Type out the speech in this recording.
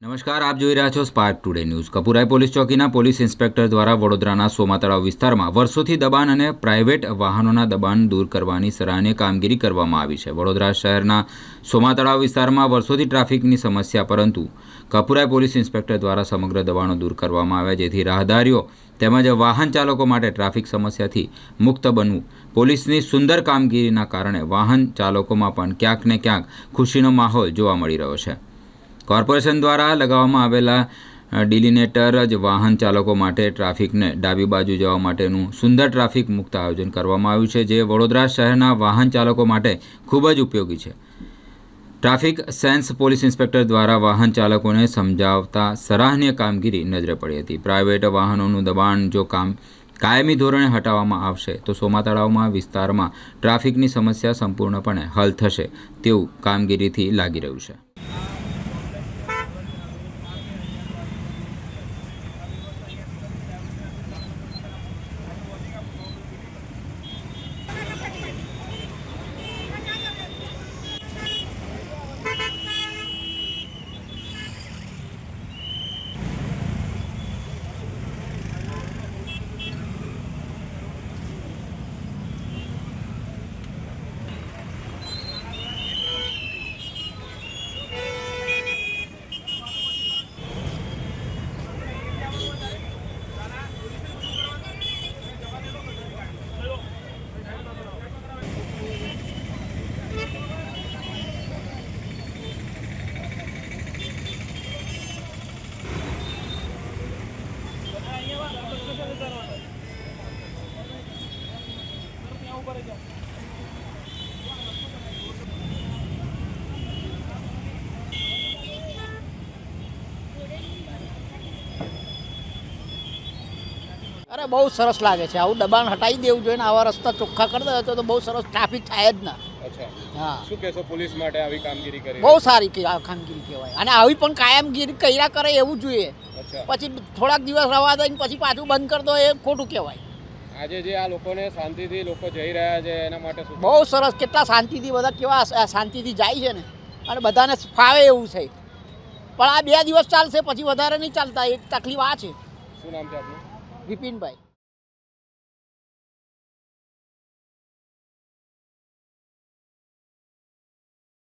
નમસ્કાર, આપ જોઈ રહ્યા છો Spark Today news. Kapurai police ચોકીના પોલીસ ઇન્સ્પેક્ટર દ્વારા વડોદરાના સોમા તળાવ વિસ્તારમાં વર્ષોથી દબાણ અને પ્રાઇવેટ વાહનોના દબાણ દૂર કરવાની સરાહનીય કામગીરી કરવામાં આવી છે। વડોદરા શહેરના સોમા તળાવ વિસ્તારમાં વર્ષોથી ટ્રાફિકની સમસ્યા, પરંતુ કપુરાઈ પોલીસ ઇન્સ્પેક્ટર દ્વારા સમગ્ર દબાણો દૂર કરવામાં આવ્યા, જેથી રાહદારીઓ તેમજ વાહન ચાલકો માટે ટ્રાફિક સમસ્યાથી મુક્ત બનવું। પોલીસની સુંદર કામગીરીના કારણે વાહન ચાલકોમાં પણ ક્યાંક ને ક્યાંક ખુશીનો માહોલ જોવા મળી રહ્યો છે। કોર્પોરેશન દ્વારા લગાવવામાં આવેલા ડિલિનેટર જ વાહન ચાલકો માટે ટ્રાફિકને ડાબી બાજુ જવા માટેનું સુંદર ટ્રાફિક મુક્ત આયોજન કરવામાં આવ્યું છે, જે વડોદરા શહેરના વાહન ચાલકો માટે ખૂબ જ ઉપયોગી છે। ટ્રાફિક સેન્સ પોલીસ ઇન્સ્પેક્ટર દ્વારા વાહન ચાલકોને સમજાવતા સરાહનીય કામગીરી નજરે પડી હતી। પ્રાઇવેટ વાહનોનું દબાણ જો કાયમી ધોરણે હટાવવામાં આવશે તો સોમા તળાવમાં વિસ્તારમાં ટ્રાફિકની સમસ્યા સંપૂર્ણપણે હલ થશે તેવું કામગીરીથી લાગી રહ્યું છે। અરે બહુ સરસ લાગે છે, આવું દબાણ હટાવી દેવું જોઈએ ને આવા રસ્તા ચોખ્ખા કરી દે તો બહુ સરસ ટ્રાફિક થાય જ ના। અચ્છા, હા, શું કહેશો પોલીસ માટે આવી કામગીરી કરી? બહુ સારી કામગીરી કહેવાય, અને આવી પણ કાયમગીરી કર્યા કરે એવું જોઈએ। અચ્છા, પછી થોડાક દિવસ રવા દઈને પછી પાછું બંધ કરી દો એ ખોટું કહેવાય। આજે જે આ લોકોને શાંતિથી લોકો જઈ રહ્યા છે એના માટે શું? બહુ સરસ, કેટલા શાંતિથી બધા કેવા શાંતિથી જાય છે ને, અને બધાને ફાવે એવું છે। પણ આ 2 દિવસ ચાલશે, પછી વધારે નહીં ચાલતા, એક તકલીફ આ છે। શું નામ છે આપનું? વિપિનભાઈ।